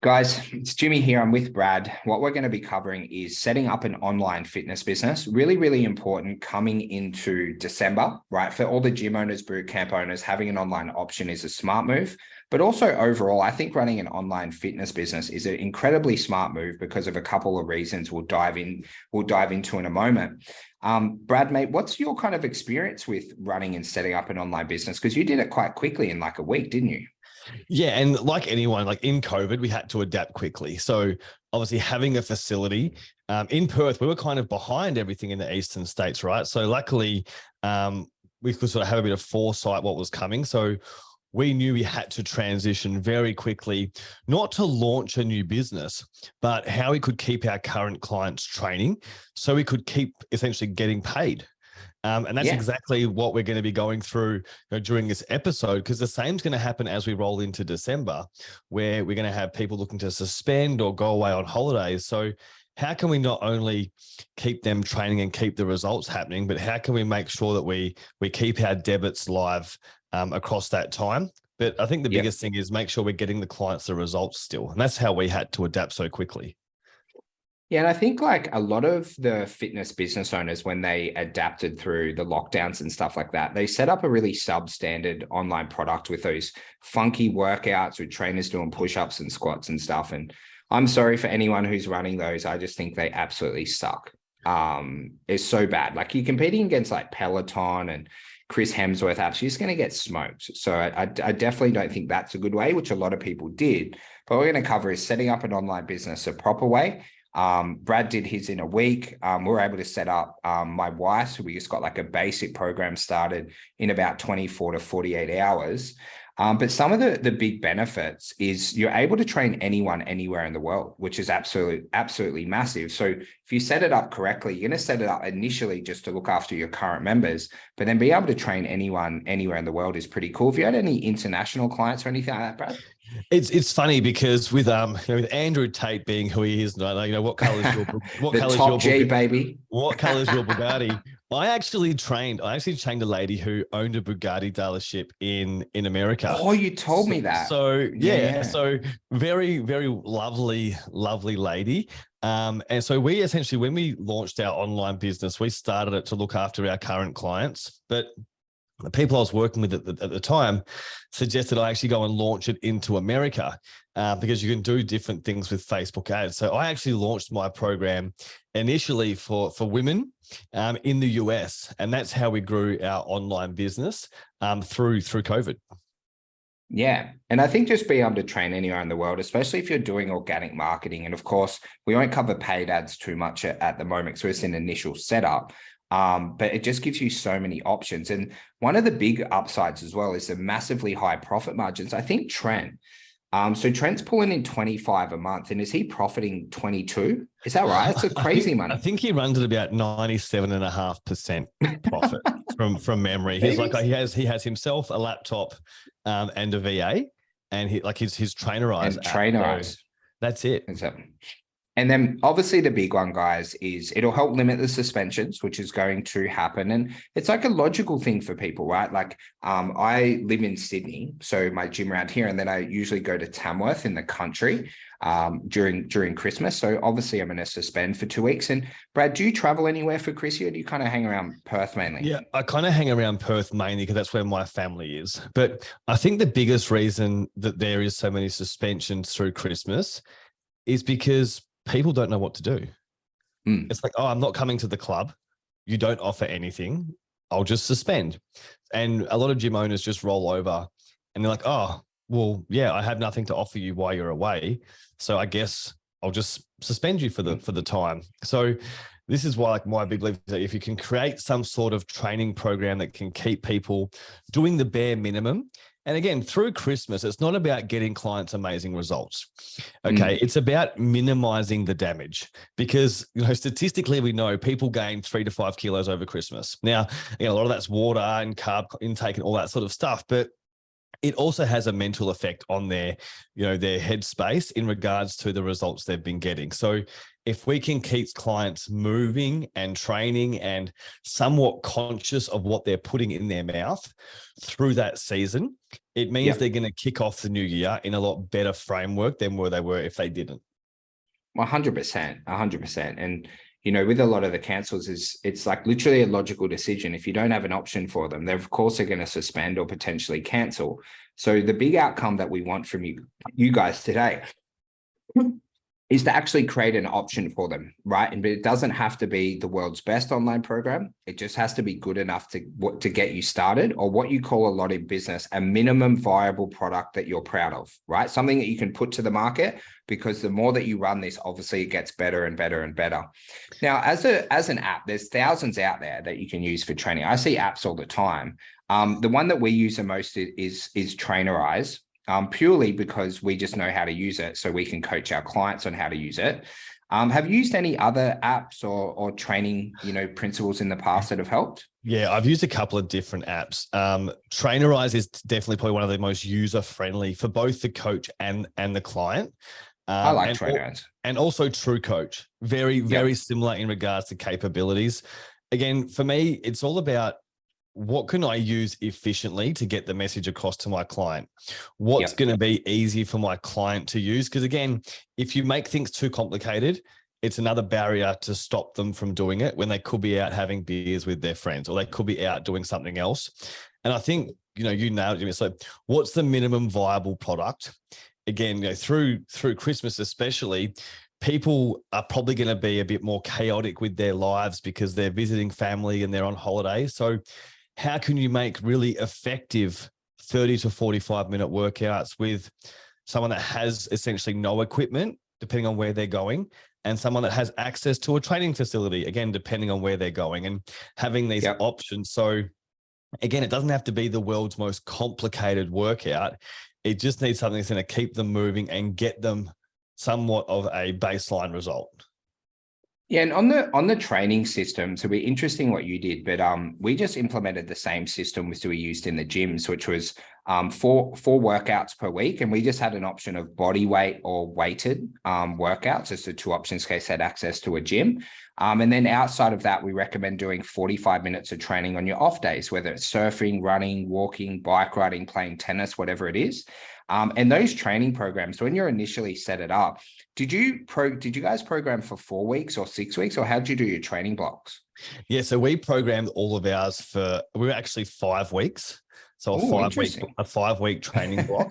Guys, it's Jimmy here. I'm with Brad. What we're going to be covering is setting up an online fitness business. Really, really important coming into December, right? For all the gym owners, boot camp owners, having an online option is a smart move. But also overall, I think running an online fitness business is an incredibly smart move because of a couple of reasons we'll dive into in a moment. Brad, mate, what's your kind of experience with running and setting up an online business? Because you did it quite quickly in like a week, didn't you? Yeah. And like anyone, like in COVID, we had to adapt quickly. So obviously having a facility in Perth, we were kind of behind everything in the eastern states, right? So luckily, we could sort of have a bit of foresight what was coming. So we knew we had to transition very quickly, not to launch a new business, but how we could keep our current clients training so we could keep essentially getting paid. And that's exactly what we're going to be going through during this episode, because the same is going to happen as we roll into December, where we're going to have people looking to suspend or go away on holidays. So how can we not only keep them training and keep the results happening, but how can we make sure that we keep our debits live across that time? But I think the biggest thing is make sure we're getting the clients the results still. And that's how we had to adapt so quickly. Yeah, and I think like a lot of the fitness business owners, when they adapted through the lockdowns and stuff like that, they set up a really substandard online product with those funky workouts with trainers doing push-ups and squats and stuff. And I'm sorry for anyone who's running those. I just think they absolutely suck. It's so bad. Like you're competing against like Peloton and Chris Hemsworth apps, you're just going to get smoked. So I definitely don't think that's a good way, which a lot of people did. But what we're going to cover is setting up an online business a proper way. Brad did his in a week. We were able to set up my wife. So we just got like a basic program started in about 24 to 48 hours. But some of the big benefits is you're able to train anyone anywhere in the world, which is absolutely massive. So if you set it up correctly, you're going to set it up initially just to look after your current members, but then be able to train anyone anywhere in the world is pretty cool. Have you had any international clients or anything like that, Brad? It's funny because with with Andrew Tate being who he is, what color is your baby? What color is your Bugatti? I actually trained a lady who owned a Bugatti dealership in America. Oh, you told me that. So very, very lovely lady. And so we essentially, when we launched our online business, we started it to look after our current clients, but the people I was working with at the time suggested I actually go and launch it into America because you can do different things with Facebook ads. So I actually launched my program initially for women in the US, and that's how we grew our online business through COVID. Yeah. And I think just being able to train anywhere in the world, especially if you're doing organic marketing. And of course, we won't cover paid ads too much at the moment. So it's an initial setup. But it just gives you so many options. And one of the big upsides as well is the massively high profit margins. I think Trent, so Trent's pulling in 25 a month, and is he profiting 22? Is that right? It's a crazy money. I think he runs at about 97.5% profit from memory. He's like, he has himself a laptop and a VA, and his Trainerize. That's it. And then obviously the big one, guys, is it'll help limit the suspensions, which is going to happen. And it's like a logical thing for people, right? Like I live in Sydney, so my gym around here, and then I usually go to Tamworth in the country during Christmas. So obviously I'm going to suspend for 2 weeks. And Brad, do you travel anywhere for Chrissy, or do you kind of hang around Perth mainly? Yeah, I kind of hang around Perth mainly because that's where my family is. But I think the biggest reason that there is so many suspensions through Christmas is because people don't know what to do. It's like, oh, I'm not coming to the club. You don't offer anything. I'll just suspend. And a lot of gym owners just roll over and they're like, oh, well, yeah, I have nothing to offer you while you're away. So I guess I'll just suspend you for the time. So this is why, like, my big belief is that if you can create some sort of training program that can keep people doing the bare minimum. And again, through Christmas, it's not about getting clients amazing results. Okay. It's about minimizing the damage because, statistically, we know people gain 3 to 5 kilos over Christmas. Now, a lot of that's water and carb intake and all that sort of stuff, but it also has a mental effect on their headspace in regards to the results they've been getting. So if we can keep clients moving and training and somewhat conscious of what they're putting in their mouth through that season, it means they're going to kick off the new year in a lot better framework than where they were if they didn't. 100%, 100%. And, you know, with a lot of the cancels it's like literally a logical decision. If you don't have an option for them, they're of course are going to suspend or potentially cancel. So the big outcome that we want from you guys today is to actually create an option for them, right? And but it doesn't have to be the world's best online program. It just has to be good enough to get you started, or what you call a lot in business, a minimum viable product that you're proud of, right? Something that you can put to the market, because the more that you run this, obviously it gets better and better and better. Now, as an app, there's thousands out there that you can use for training. I see apps all the time. The one that we use the most is Trainerize. Purely because we just know how to use it, so we can coach our clients on how to use it. Have you used any other apps or training, you know, principles in the past that have helped? Yeah, I've used a couple of different apps. Trainerize is definitely probably one of the most user-friendly for both the coach and the client. I like Trainerize. And also TrueCoach, very similar in regards to capabilities. Again, for me, it's all about, what can I use efficiently to get the message across to my client? What's going to be easy for my client to use? Because again, if you make things too complicated, it's another barrier to stop them from doing it when they could be out having beers with their friends, or they could be out doing something else. And I think, you nailed it. So what's the minimum viable product? Again, through Christmas especially, people are probably going to be a bit more chaotic with their lives because they're visiting family and they're on holiday. So how can you make really effective 30 to 45-minute workouts with someone that has essentially no equipment, depending on where they're going, and someone that has access to a training facility, again, depending on where they're going, and having these options. So again, it doesn't have to be the world's most complicated workout. It just needs something that's going to keep them moving and get them somewhat of a baseline result. Yeah, and on the training system, so it'll be interesting what you did, but we just implemented the same system which we used in the gyms, which was four workouts per week, and we just had an option of body weight or weighted workouts as the two options in case they had access to a gym. And then outside of that, we recommend doing 45 minutes of training on your off days, whether it's surfing, running, walking, bike riding, playing tennis, whatever it is. And those training programs, when you're initially set it up, did you guys program for 4 weeks or 6 weeks, or how did you do your training blocks? Yeah, so we programmed all of ours we were actually 5 weeks. So a 5 week training block,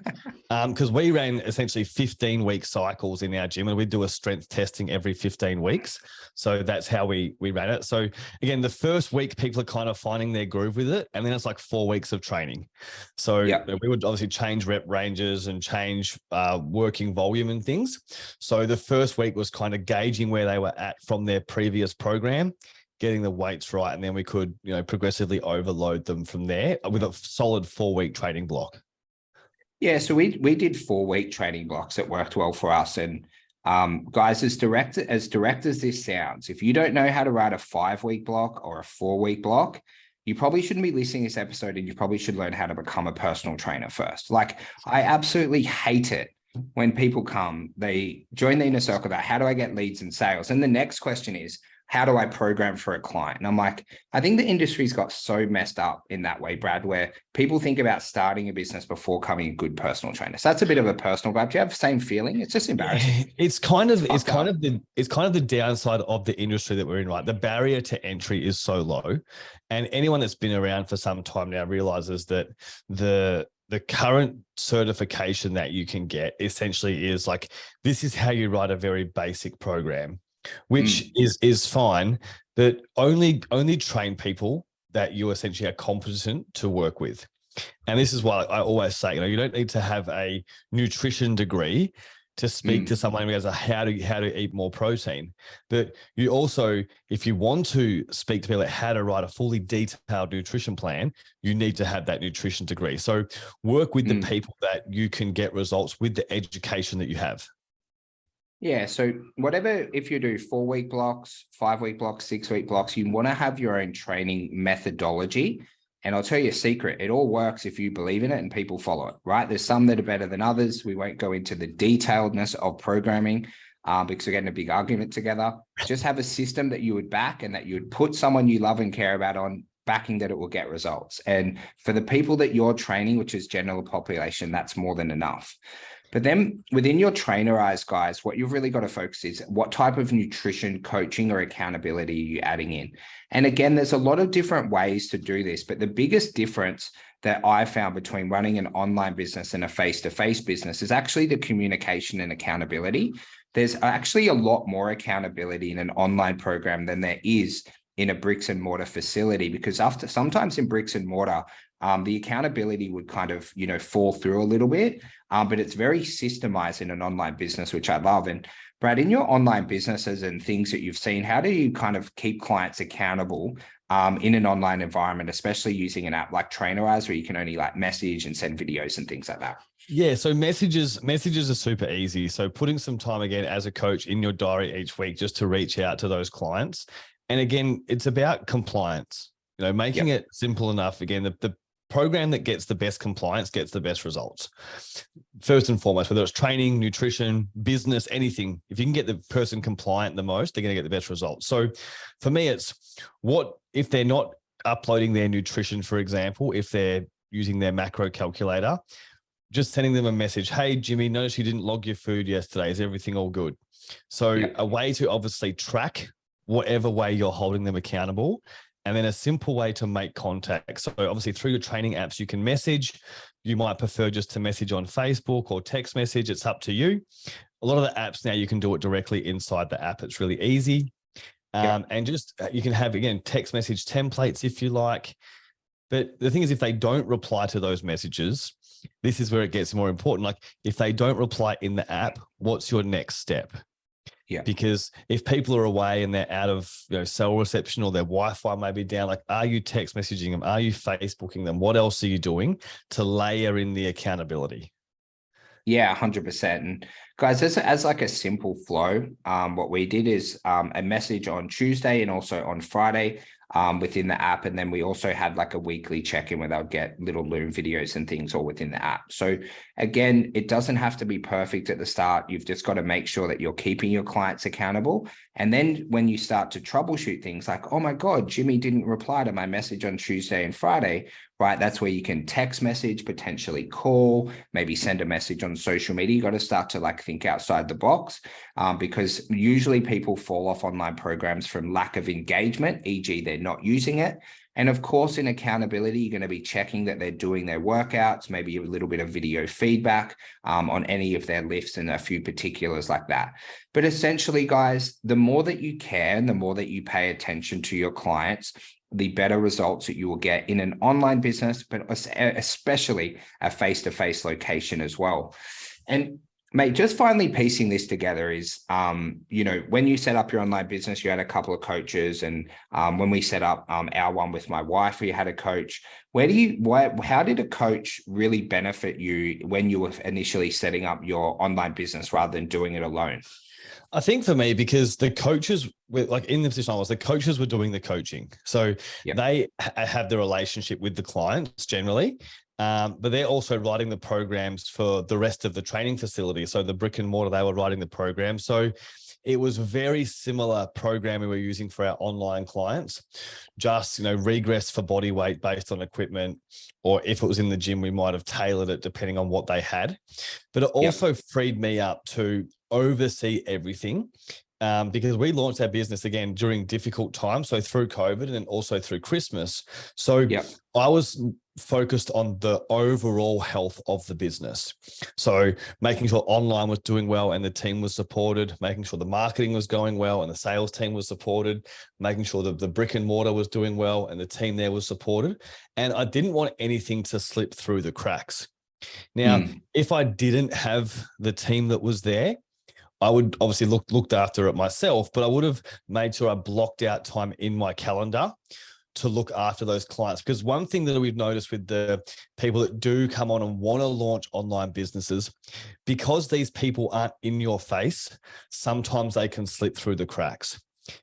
because we ran essentially 15-week cycles in our gym, and we do a strength testing every 15 weeks. So that's how we ran it. So again, the first week people are kind of finding their groove with it, and then it's like 4 weeks of training. So we would obviously change rep ranges and change working volume and things. So the first week was kind of gauging where they were at from their previous program, getting the weights right, and then we could, progressively overload them from there with a solid 4-week training block. Yeah, so we did 4-week training blocks that worked well for us. And guys, as direct as this sounds, if you don't know how to write a 5-week block or a 4-week block, you probably shouldn't be listening to this episode, and you probably should learn how to become a personal trainer first. Like, I absolutely hate it when people come, they join the inner circle about how do I get leads and sales? And the next question is, how do I program for a client? And I'm like, I think the industry's got so messed up in that way, Brad, where people think about starting a business before becoming a good personal trainer. So that's a bit of a personal vibe. Do you have the same feeling? It's just embarrassing. It's kind of the downside of the industry that we're in, right? The barrier to entry is so low. And anyone that's been around for some time now realizes that the current certification that you can get essentially is like, this is how you write a very basic program, which is fine, but only train people that you essentially are competent to work with. And this is why I always say, you don't need to have a nutrition degree to speak to someone who has how to eat more protein. But you also, if you want to speak to people about how to write a fully detailed nutrition plan, you need to have that nutrition degree. So work with the people that you can get results with the education that you have. Yeah. So whatever, if you do 4-week blocks, 5-week blocks, 6-week blocks, you want to have your own training methodology. And I'll tell you a secret, it all works if you believe in it and people follow it, right? There's some that are better than others. We won't go into the detailedness of programming because we're getting a big argument together. Just have a system that you would back and that you would put someone you love and care about on backing that it will get results. And for the people that you're training, which is general population, that's more than enough. But then within your trainer eyes, guys, what you've really got to focus is what type of nutrition, coaching, or accountability are you adding in? And again, there's a lot of different ways to do this, but the biggest difference that I found between running an online business and a face-to-face business is actually the communication and accountability. There's actually a lot more accountability in an online program than there is in a bricks and mortar facility, because after sometimes in bricks and mortar, the accountability would kind of, fall through a little bit, but it's very systemized in an online business, which I love. And Brad, in your online businesses and things that you've seen, how do you kind of keep clients accountable in an online environment, especially using an app like Trainerize, where you can only like message and send videos and things like that? Yeah, so messages are super easy. So putting some time again as a coach in your diary each week just to reach out to those clients. And again, it's about compliance, making it simple enough. Again, the program that gets the best compliance gets the best results. First and foremost, whether it's training, nutrition, business, anything, if you can get the person compliant the most, they're going to get the best results. So for me, it's what if they're not uploading their nutrition, for example, if they're using their macro calculator, just sending them a message. Hey, Jimmy, notice you didn't log your food yesterday. Is everything all good? So a way to obviously track whatever way you're holding them accountable, and then a simple way to make contact. So obviously through your training apps, you can message. You might prefer just to message on Facebook or text message. It's up to you. A lot of the apps now, you can do it directly inside the app. It's really easy. And just, you can have, again, text message templates if you like. But the thing is, if they don't reply to those messages, this is where it gets more important. Like if they don't reply in the app, what's your next step? Yeah. Because if people are away and they're out of cell reception, or their Wi-Fi may be down, like, are you text messaging them? Are you Facebooking them? What else are you doing to layer in the accountability? Yeah, 100%. And guys, as like a simple flow, what we did is a message on Tuesday and also on Friday within the app. And then we also had like a weekly check-in where they'll get little Loom videos and things all within the app. So again, it doesn't have to be perfect at the start. You've just got to make sure that you're keeping your clients accountable. And then when you start to troubleshoot things like, oh my God, Jimmy didn't reply to my message on Tuesday and Friday, right? That's where you can text message, potentially call, maybe send a message on social media. You got to start to like think outside the box because usually people fall off online programs from lack of engagement, e.g. they're not using it. And of course, in accountability, you're going to be checking that they're doing their workouts, maybe a little bit of video feedback on any of their lifts and a few particulars like that. But essentially, guys, the more that you care and the more that you pay attention to your clients, the better results that you will get in an online business, but especially a face-to-face location as well. And mate, just finally piecing this together is, when you set up your online business, you had a couple of coaches. And when we set up our one with my wife, we had a coach. How did a coach really benefit you when you were initially setting up your online business rather than doing it alone? I think for me, because the coaches were like in the position I was, the coaches were doing the coaching. So they have the relationship with the clients generally. But they're also writing the programs for the rest of the training facility. So the brick and mortar, they were writing the program. So it was very similar programming we're using for our online clients, just, regress for body weight based on equipment, or if it was in the gym, we might have tailored it depending on what they had. But it also freed me up to oversee everything. Because we launched our business again during difficult times. So through COVID and then also through Christmas. So I was focused on the overall health of the business. So making sure online was doing well and the team was supported, making sure the marketing was going well and the sales team was supported, making sure that the brick and mortar was doing well and the team there was supported. And I didn't want anything to slip through the cracks. Now, if I didn't have the team that was there, I would obviously looked after it myself, but I would have made sure I blocked out time in my calendar to look after those clients. Because one thing that we've noticed with the people that do come on and want to launch online businesses, because these people aren't in your face, sometimes they can slip through the cracks.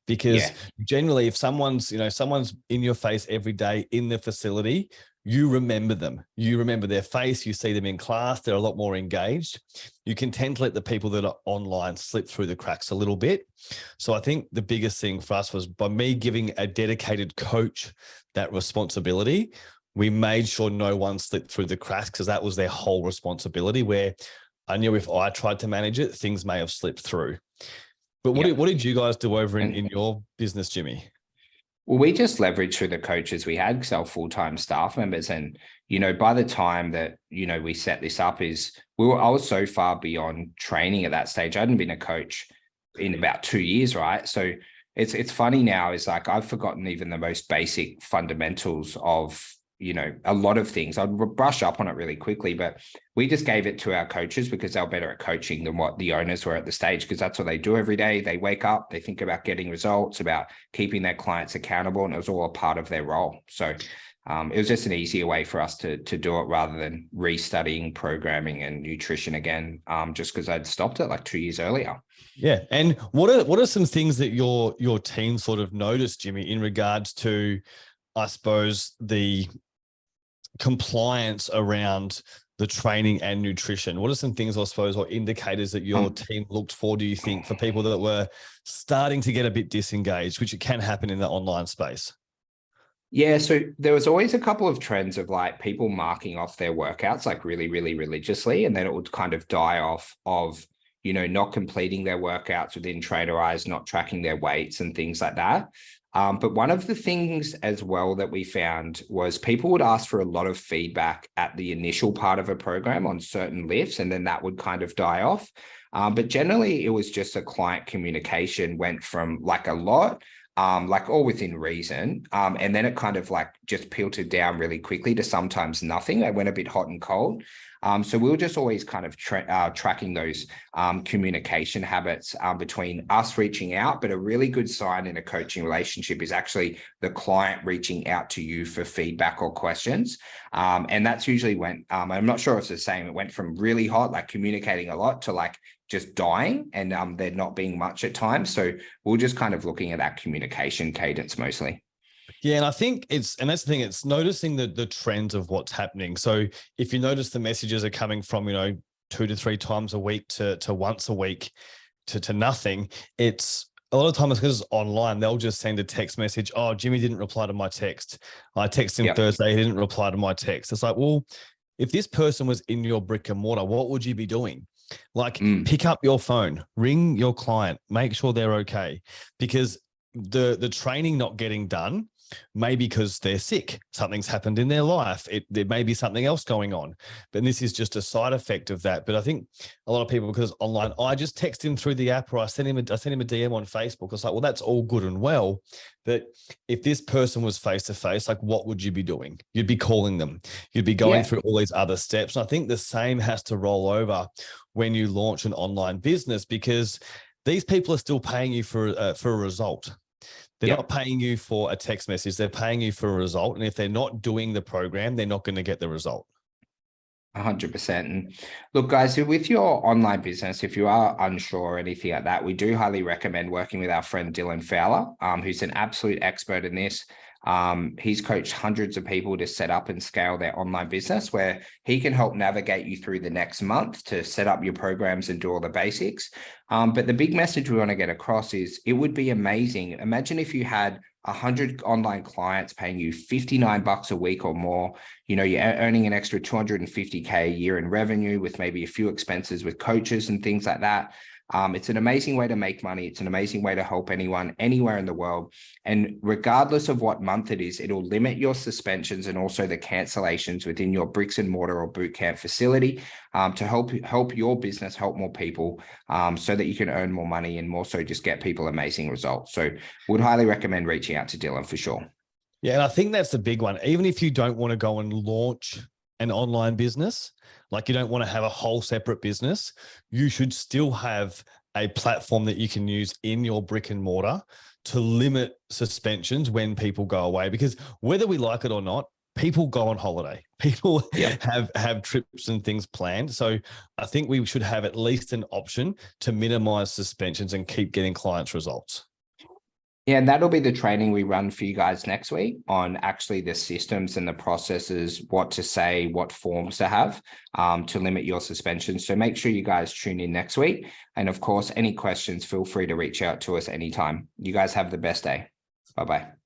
because Yeah. generally if someone's in your face every day in the facility, you remember them, you remember their face, you see them in class, they're a lot more engaged. You can tend to let the people that are online slip through the cracks a little bit. So I think the biggest thing for us was by me giving a dedicated coach that responsibility, we made sure no one slipped through the cracks, because that was their whole responsibility, where I knew if I tried to manage it, things may have slipped through. But what did you guys do over in your business, Jimmy? Well, we just leveraged through the coaches we had because our full-time staff members. And, by the time that, we set this up I was so far beyond training at that stage. I hadn't been a coach in about 2 years, right? So it's funny now, is like, I've forgotten even the most basic fundamentals of, a lot of things. I'd brush up on it really quickly, but we just gave it to our coaches because they were better at coaching than what the owners were at the stage, because that's what they do every day. They wake up, they think about getting results, about keeping their clients accountable, and it was all a part of their role. So it was just an easier way for us to do it, rather than restudying programming and nutrition again, just because I'd stopped it like 2 years earlier. Yeah. And what are some things that your team sort of noticed, Jimmy, in regards to, I suppose, the compliance around the training and nutrition? What are some things, I suppose, or indicators that your team looked for, do you think, for people that were starting to get a bit disengaged, which it can happen in the online space? Yeah, so there was always a couple of trends of like people marking off their workouts like really, really religiously, and then it would kind of die off of, not completing their workouts within Trader Eyes, not tracking their weights and things like that. But one of the things as well that we found was people would ask for a lot of feedback at the initial part of a program on certain lifts, and then that would kind of die off. But generally, it was just a client communication went from like a lot, like all within reason. And then it kind of like just filtered down really quickly to sometimes nothing. They went a bit hot and cold. So we were just always kind of tracking those communication habits between us reaching out. But a really good sign in a coaching relationship is actually the client reaching out to you for feedback or questions. And that's usually when, I'm not sure if it's the same, it went from really hot, like communicating a lot, to like just dying, and there not being much at times. So we're just kind of looking at that communication cadence mostly. Yeah, and I think that's the thing, it's noticing the trends of what's happening. So if you notice the messages are coming from, 2 to 3 times a week to once a week to nothing, it's a lot of times because it's online, they'll just send a text message. Oh, Jimmy didn't reply to my text. I texted him Thursday, he didn't reply to my text. It's like, well, if this person was in your brick and mortar, what would you be doing? Like pick up your phone, ring your client, make sure they're okay, because the training not getting done may be because they're sick, something's happened in their life, there may be something else going on, but this is just a side effect of that. But I think a lot of people, because online, I just text him through the app, or I send him a DM on Facebook. It's like, well, that's all good and well, but if this person was face to face, like, what would you be doing? You'd be calling them, you'd be going through all these other steps. And I think the same has to roll over when you launch an online business, because these people are still paying you for a result. They're not paying you for a text message. They're paying you for a result. And if they're not doing the program, they're not going to get the result. 100%. And look, guys, with your online business, if you are unsure or anything like that, we do highly recommend working with our friend Dylan Fowler, who's an absolute expert in this. He's coached hundreds of people to set up and scale their online business, where he can help navigate you through the next month to set up your programs and do all the basics. But the big message we want to get across is it would be amazing. Imagine if you had 100 online clients paying you $59 a week or more. You're earning an extra $250K a year in revenue with maybe a few expenses with coaches and things like that. It's an amazing way to make money. It's an amazing way to help anyone anywhere in the world. And regardless of what month it is, it'll limit your suspensions and also the cancellations within your bricks and mortar or bootcamp facility, to help your business help more people, so that you can earn more money and more so just get people amazing results. So would highly recommend reaching out to Dylan for sure. Yeah, and I think that's the big one. Even if you don't want to go and launch an online business, like you don't want to have a whole separate business, you should still have a platform that you can use in your brick and mortar to limit suspensions when people go away. Because whether we like it or not, people go on holiday, people have trips and things planned. So I think we should have at least an option to minimize suspensions and keep getting clients results. Yeah, and that'll be the training we run for you guys next week on actually the systems and the processes, what to say, what forms to have to limit your suspension. So make sure you guys tune in next week. And of course, any questions, feel free to reach out to us anytime. You guys have the best day. Bye-bye.